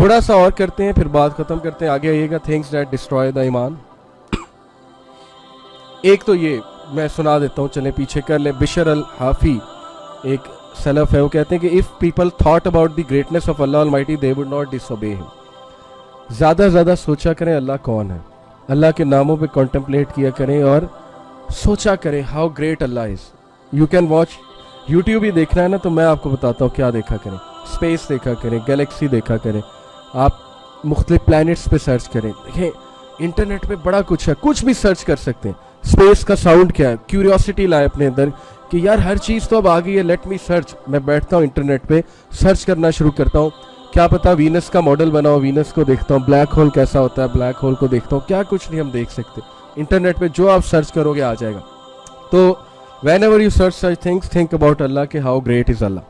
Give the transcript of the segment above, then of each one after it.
تھوڑا سا اور کرتے ہیں پھر بات ختم کرتے ہیں. آگے آئیے گا تھنگس دیٹ ڈسٹرائے دا ایمان. ایک تو یہ میں سنا دیتا ہوں, چلیں پیچھے کر لیں. بشر الحافی ایک سلف ہے, وہ کہتے ہیں کہ if people thought about the greatness of Allah Almighty they would not disobey him. زیادہ زیادہ سوچا کریں اللہ کون ہے, اللہ کے ناموں پہ کنٹمپلیٹ کیا کریں اور سوچا کریں how great Allah is. You can watch YouTube ہی دیکھنا ہے نا, تو میں آپ کو بتاتا ہوں کیا دیکھا کریں. اسپیس دیکھا کریں, گلیکسی دیکھا کریں, آپ مختلف پلانٹس پہ سرچ کریں. دیکھیں انٹرنیٹ پہ بڑا کچھ ہے, کچھ بھی سرچ کر سکتے ہیں. اسپیس کا ساؤنڈ کیا ہے, کیوریوسٹی لائے اپنے اندر کہ یار ہر چیز تو اب آ گئی ہے, لیٹ می سرچ. میں بیٹھتا ہوں انٹرنیٹ پہ سرچ کرنا شروع کرتا ہوں, کیا پتا وینس کا ماڈل بناؤ, وینس کو دیکھتا ہوں. بلیک ہول کیسا ہوتا ہے, بلیک ہول کو دیکھتا ہوں. کیا کچھ نہیں ہم دیکھ سکتے انٹرنیٹ پہ, جو آپ سرچ کرو گے آ جائے گا. تو whenever you search such things, think about Allah کہ how great is Allah.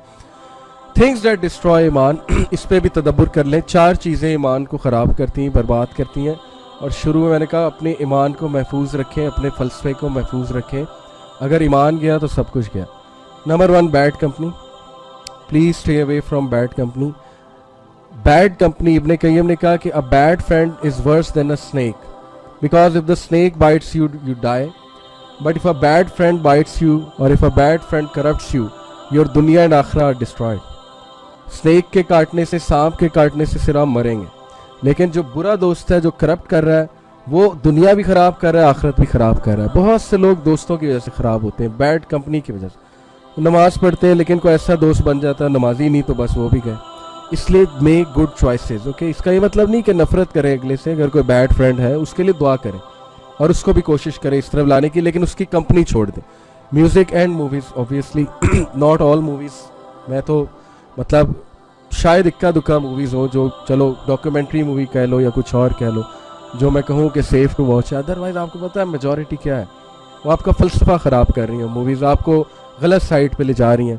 Things that destroy ایمان, اس پہ بھی تدبر کر لیں. 4 چیزیں ایمان کو خراب کرتی ہیں, برباد کرتی ہیں. اور شروع میں نے کہا اپنے ایمان کو محفوظ رکھیں, اپنے فلسفے کو محفوظ رکھیں. اگر ایمان گیا تو سب کچھ گیا. Number 1, bad company. Please stay away from bad company. Bad company, ابن قیم نے کہا کہ a bad friend is worse than a snake because if the snake bites you, you die. But if a bad friend bites you or if a bad friend corrupts you, your dunya and akhirah are destroyed. Snake کے کاٹنے سے, سانپ کے کاٹنے سے صرف مریں گے, لیکن جو برا دوست ہے, جو کرپٹ کر رہا ہے, وہ دنیا بھی خراب کر رہا ہے, آخرت بھی خراب کر رہا ہے. بہت سے لوگ دوستوں کی وجہ سے خراب ہوتے ہیں, بیڈ کمپنی کی وجہ سے. نماز پڑھتے ہیں لیکن کوئی ایسا دوست بن جاتا ہے نمازی نہیں تو بس وہ بھی گئے. اس لیے میک گڈ چوائسیز. اوکے, اس کا یہ مطلب نہیں کہ نفرت کریں اگلے سے. اگر کوئی بیڈ فرینڈ ہے اس کے لیے دعا کریں اور اس کو بھی کوشش کریں اس طرف لانے کی, لیکن اس کی کمپنی چھوڑ دیں. Music and movies, obviously not all movies. میں تو مطلب شاید اکا دکا موویز ہوں جو چلو ڈاکیومنٹری مووی کہہ لو یا کچھ اور کہہ لو, جو میں کہوں کہ سیف ٹو واچ ہے. ادروائز آپ کو پتہ ہے میجورٹی کیا ہے, وہ آپ کا فلسفہ خراب کر رہی ہیں. موویز آپ کو غلط سائٹ پہ لے جا رہی ہیں.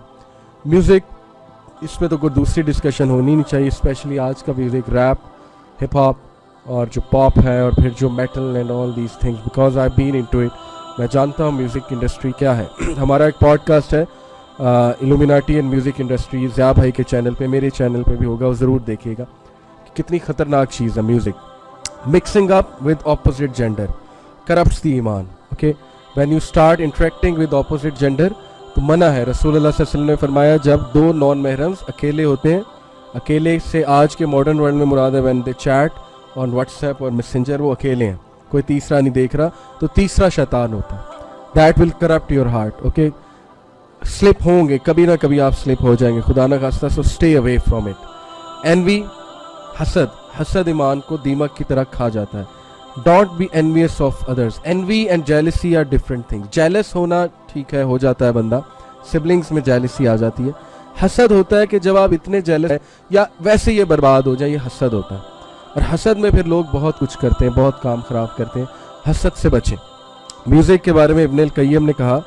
میوزک, اس پہ تو کوئی دوسری ڈسکشن ہونی نہیں چاہیے, اسپیشلی آج کا میوزک, ریپ, ہپ ہاپ اور جو پاپ ہے اور پھر جو metal and all these things, because I been into it. میں جانتا ہوں میوزک انڈسٹری کیا ہے. ہمارا ایک پوڈ کاسٹ ہے الومیناٹی اینڈ میوزک انڈسٹری, ضیاء بھائی کے چینل پہ, میرے چینل پہ بھی ہوگا, وہ ضرور دیکھیے گا کہ کتنی خطرناک چیز ہے music. Mixing up with opposite gender corrupts the ایمان. Okay, when you start interacting with opposite gender تو منع ہے. رسول اللہ صلی اللہ علیہ وسلم نے فرمایا جب 2 نان محرمز اکیلے ہوتے ہیں, اکیلے سے آج کے ماڈرن ورلڈ میں مراد ہے when they chat on what's app اور میسنجر, وہ اکیلے ہیں, کوئی تیسرا نہیں دیکھ رہا, تو تیسرا شیطان ہوتا ہے. That will corrupt your heart. Okay, slip ہوں گے, کبھی نہ کبھی آپ سلپ ہو جائیں گے, خدا نہ خواستہ. So stay away from it. Envy, حسد. حسد ایمان کو دیمک کی طرح کھا جاتا ہے. Don't be envious of others. Envy and jealousy are different things. Jealous ہونا ٹھیک ہے, ہو جاتا ہے بندہ, سبلنگس میں جیلسی آ جاتی ہے. حسد ہوتا ہے کہ جب آپ اتنے جیلس ہیں یا ویسے یہ برباد ہو جائیں, یہ حسد ہوتا ہے. اور حسد میں پھر لوگ بہت کچھ کرتے ہیں, بہت کام خراب کرتے ہیں. حسد سے بچیں. میوزک کے بارے میں ابن القیم نے کہا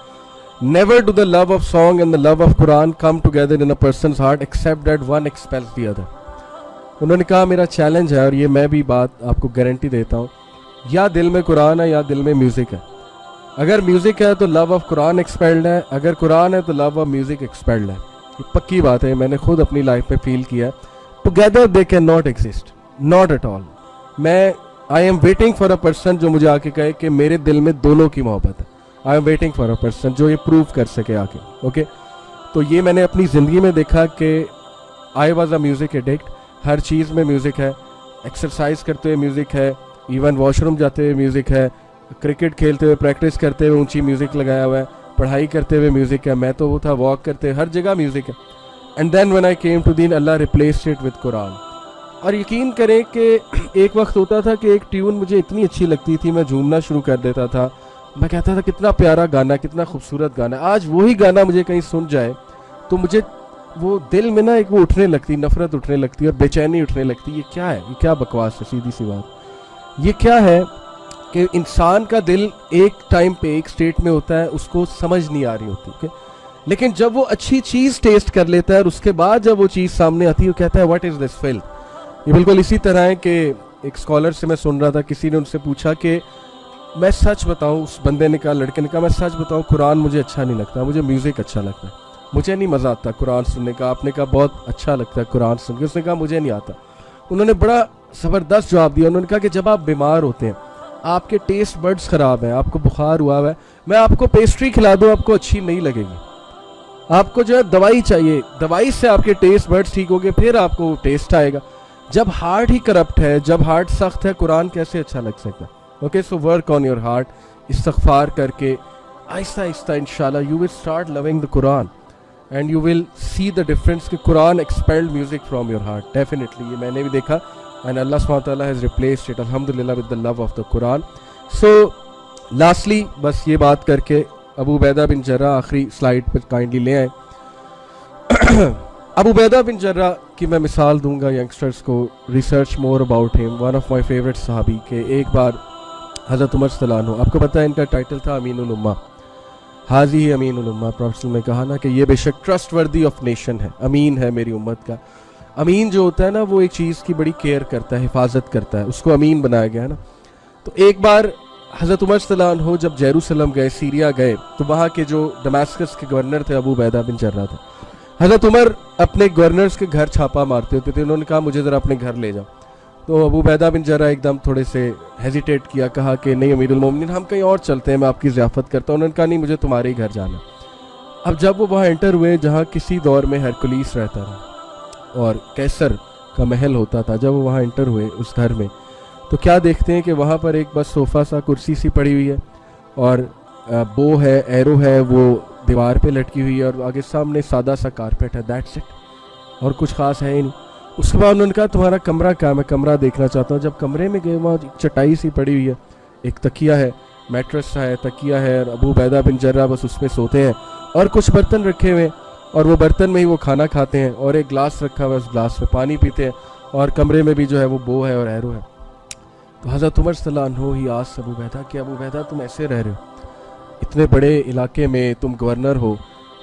never do the love of song and the love of Quran come together in a person's heart except that one expels the other. انہوں نے کہا میرا چیلنج ہے, اور یہ میں بھی بات آپ کو گارنٹی دیتا ہوں, یا دل میں قرآن ہے یا دل میں میوزک ہے. اگر میوزک ہے تو لو آف قرآن ایکسپیلڈ ہے, اگر قرآن ہے تو لو آف میوزک ایکسپیلڈ ہے. یہ پکی بات ہے, میں نے خود اپنی لائف میں فیل کیا. Together they can not exist, not at all. میں I am waiting for a person جو مجھے آ کے کہے کہ میرے دل میں دونوں کی محبت ہے. آئی am waiting for a person جو یہ پروو کر سکے آ کے. اوکے, تو یہ میں نے اپنی زندگی میں دیکھا کہ I was a music addict. ہر چیز میں میوزک ہے, ایکسرسائز کرتے ہوئے میوزک ہے, ایون واش روم جاتے ہوئے میوزک ہے, کرکٹ کھیلتے ہوئے, پریکٹس کرتے ہوئے اونچی میوزک لگایا ہوا ہے, پڑھائی کرتے ہوئے میوزک ہے. میں تو وہ تھا واک کرتے, ہر جگہ میوزک ہے. And then when I came to دین, Allah replaced it with Quran. اور یقین کریں کہ ایک وقت ہوتا تھا کہ ایک ٹیون مجھے اتنی اچھی لگتی تھی, میں جھومنا شروع کر دیتا تھا, میں کہتا تھا کتنا پیارا گانا, کتنا خوبصورت گانا. آج وہی گانا مجھے کہیں سن جائے تو مجھے وہ دل میں نا ایک وہ اٹھنے لگتی, نفرت اٹھنے لگتی اور بے چینی اٹھنے لگتی. یہ کیا ہے, یہ کیا بکواس ہے, سیدھی سی بات. یہ کیا ہے کہ انسان کا دل ایک ٹائم پہ ایک سٹیٹ میں ہوتا ہے, اس کو سمجھ نہیں آ رہی ہوتی, لیکن جب وہ اچھی چیز ٹیسٹ کر لیتا ہے اور اس کے بعد جب وہ چیز سامنے آتی ہے وہ کہتا ہے واٹ از دس فلم. یہ بالکل اسی طرح ہے کہ ایک اسکالر سے میں سن رہا تھا, کسی نے ان سے پوچھا کہ میں سچ بتاؤں, اس بندے نے کہا, لڑکے نے کہا میں سچ بتاؤں قرآن مجھے اچھا نہیں لگتا, مجھے میوزک اچھا لگتا ہے, مجھے نہیں مزہ آتا قرآن سننے کا. آپ نے کہا بہت اچھا لگتا ہے قرآن سن کے, اس نے کہا مجھے نہیں آتا. انہوں نے بڑا زبردست جواب دیا. انہوں نے کہا کہ جب آپ بیمار ہوتے ہیں, آپ کے ٹیسٹ برڈز خراب ہیں, آپ کو بخار ہوا ہے, میں آپ کو پیسٹری کھلا دوں, آپ کو اچھی نہیں لگے گی. آپ کو جو ہے دوائی چاہیے, دوائی سے آپ کے ٹیسٹ برڈز ٹھیک ہو گے, پھر آپ کو ٹیسٹ آئے گا. جب ہارٹ ہی کرپٹ ہے, جب ہارٹ سخت ہے, قرآن کیسے اچھا لگ سکتا ہے؟ Okay, so work on your heart, استغفار کر کے آہستہ آہستہ انشاءاللہ you will start loving the Quran and you will see the difference کہ Quran expelled music from your heart. Definitely یہ میں نے بھی دیکھا, اینڈ اللہ سبحانہ تعالیٰ ہیز ریپلیسڈ اٹ الحمدللہ with the love of the Quran. So lastly بس یہ بات کر کے ابو عبیدہ بن جرح آخری سلائیڈ پہ کائنڈلی لے آئیں. ابو عبیدہ بن جرح کی میں مثال دوں گا ینگسٹرز کو, ریسرچ مور اباؤٹ ہم, ون آف مائی فیوریٹ صحابی. کہ ایک بار حضرت عمر صلی اللہ عنہ, آپ کو پتہ ہے ان کا ٹائٹل تھا امین الامہ, حاضی امین الامہ. پروفیسر نے کہا نا کہ یہ بے شک ٹرسٹ وردی آف نیشن ہے, امین ہے میری امت کا. امین جو ہوتا ہے نا وہ ایک چیز کی بڑی کیئر کرتا ہے, حفاظت کرتا ہے, اس کو امین بنایا گیا ہے نا. تو ایک بار حضرت عمر صلی اللہ عنہ جب جیروسلم گئے, سیریا گئے, تو وہاں کے جو ڈماسکس کے گورنر تھے ابو عبیدہ بن جرح تھے. حضرت عمر اپنے گورنرز کے گھر چھاپا مارتے ہوتے تھے. انہوں نے کہا مجھے ذرا اپنے گھر لے جاؤ. تو ابو عبیدہ بن جرح ایک دم تھوڑے سے ہیزیٹیٹ کیا, کہا کہ نہیں امیر المومنین ہم کہیں اور چلتے ہیں, میں آپ کی ضیافت کرتا ہوں. انہوں نے کہا نہیں, مجھے تمہارے ہی گھر جانا. اب جب وہ وہاں انٹر ہوئے جہاں کسی دور میں ہرکلیس رہتا تھا اور کیسر کا محل ہوتا تھا, جب وہ وہاں انٹر ہوئے اس گھر میں, تو کیا دیکھتے ہیں کہ وہاں پر ایک بس صوفہ سا, کرسی سی پڑی ہوئی ہے, اور بو ہے, ایرو ہے, وہ دیوار پہ لٹکی ہوئی ہے, اور آگے سامنے سادہ سا کارپیٹ ہے, دیٹس اٹ, اور کچھ خاص ہے ہی نہیں. اس کے بعد انہوں نے کہا تمہارا کمرہ کہاں, میں کمرہ دیکھنا چاہتا ہوں. جب کمرے میں گئے وہاں ایک چٹائی سی پڑی ہوئی ہے, ایک تکیہ ہے, میٹرس ہے, تکیہ ہے, اور ابو عبیدہ بن جرح بس اس میں سوتے ہیں, اور کچھ برتن رکھے ہوئے ہیں, اور وہ برتن میں ہی وہ کھانا کھاتے ہیں, اور ایک گلاس رکھا ہوا ہے, اس گلاس میں پانی پیتے ہیں, اور کمرے میں بھی جو ہے وہ بو ہے اور ایرو ہے. تو حضرت عمر صلی اللہ عنہ ہی آس ابو عبیدہ کہ ابو عبیدہ تم ایسے رہ رہے ہو, اتنے بڑے علاقے میں تم گورنر ہو,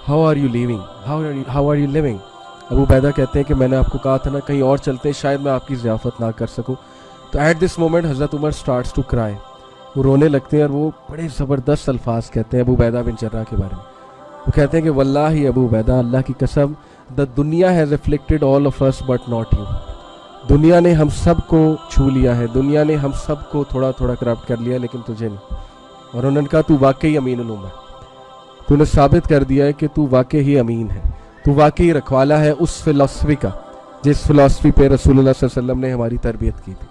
how are you living, how are you living. Abu Ubaidah کہتے ہیں کہ میں نے آپ کو کہا تھا نا کہیں اور چلتے ہیں, شاید میں آپ کی ضیافت نہ کر سکوں. تو ایٹ دس مومنٹ حضرت عمر اسٹارٹس ٹو کرائے, وہ رونے لگتے ہیں, اور وہ بڑے زبردست الفاظ کہتے ہیں ابو عبیدہ بن جرح کے بارے میں. وہ کہتے ہیں کہ واللہ ابو عبیدہ, اللہ کی قسم, دا دنیا has afflicted all of us but not you. دنیا نے ہم سب کو چھو لیا ہے, دنیا نے ہم سب کو تھوڑا تھوڑا کرپٹ کر لیا, لیکن تجھے نہیں. اور انہوں نے کہا تو واقعی امین الامہ, تو نے ثابت کر دیا ہے کہ تو واقعی امین ہے, تو واقعی رکھوالا ہے اس فلسفی کا جس فلسفی پہ رسول اللہ صلی اللہ علیہ وسلم نے ہماری تربیت کی تھی.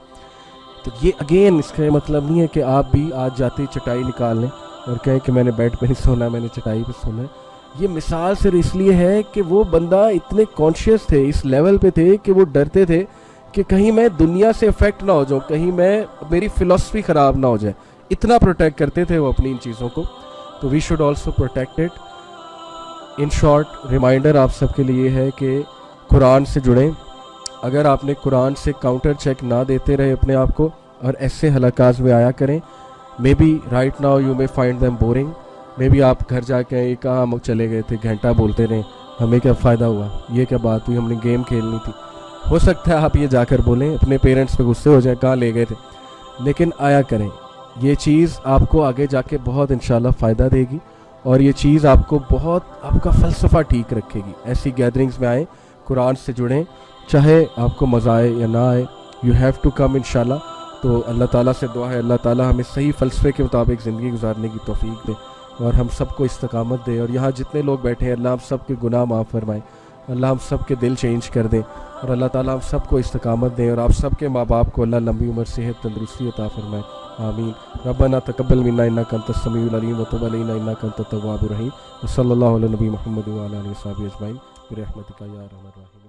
تو یہ اگین اس کا مطلب نہیں ہے کہ آپ بھی آج جاتے چٹائی نکال لیں اور کہیں کہ میں نے بیڈ پہ نہیں سونا, میں نے چٹائی پہ سونا ہے. یہ مثال صرف اس لیے ہے کہ وہ بندہ اتنے کانشیس تھے, اس لیول پہ تھے کہ وہ ڈرتے تھے کہ کہیں میں دنیا سے افیکٹ نہ ہو جاؤں, کہیں میں میری فلسفی خراب نہ ہو جائے. اتنا پروٹیکٹ کرتے تھے وہ اپنی ان چیزوں کو. تو we should also protect it. In short reminder آپ سب کے لیے ہے کہ قرآن سے جڑیں. اگر آپ نے قرآن سے کاؤنٹر چیک نہ دیتے رہے اپنے آپ کو, اور ایسے حلقات میں آیا کریں, maybe right now you may find them boring. Maybe آپ گھر جا کے یہ کہاں ہم چلے گئے تھے, گھنٹہ بولتے رہے, ہمیں کیا فائدہ ہوا, یہ کیا بات ہوئی, ہم نے گیم کھیلنی تھی. ہو سکتا ہے آپ یہ جا کر بولیں, اپنے پیرنٹس پہ غصے ہو جائیں کہاں لے گئے تھے, لیکن آیا کریں. یہ چیز آپ کو آگے جا کے بہت انشاءاللہ فائدہ دے گی, اور یہ چیز آپ کو بہت آپ کا فلسفہ ٹھیک رکھے گی. ایسی گیدرنگز میں آئیں, قرآن سے جڑیں, چاہے آپ کو مزہ آئے یا نہ آئے, یو ہیو ٹو کم انشاءاللہ. تو اللہ تعالیٰ سے دعا ہے اللہ تعالیٰ ہمیں صحیح فلسفے کے مطابق زندگی گزارنے کی توفیق دے, اور ہم سب کو استقامت دے. اور یہاں جتنے لوگ بیٹھے ہیں اللہ ہم سب کے گناہ معاف فرمائے, اللہ ہم سب کے دل چینج کر دیں, اور اللہ تعالیٰ ہم سب کو استقامت دیں, اور آپ سب کے ماں باپ کو اللہ لمبی عمر, صحت, تندرستی عطا فرمائے. آمین. ربنا تقبل منا انک انت السمیع العلیم وتب علینا انک انت التواب الرحیم. وصلی اللہ علی نبی محمد وعلی آلہ وصحبہ اجمعین برحمتک یا ارحم الراحمین.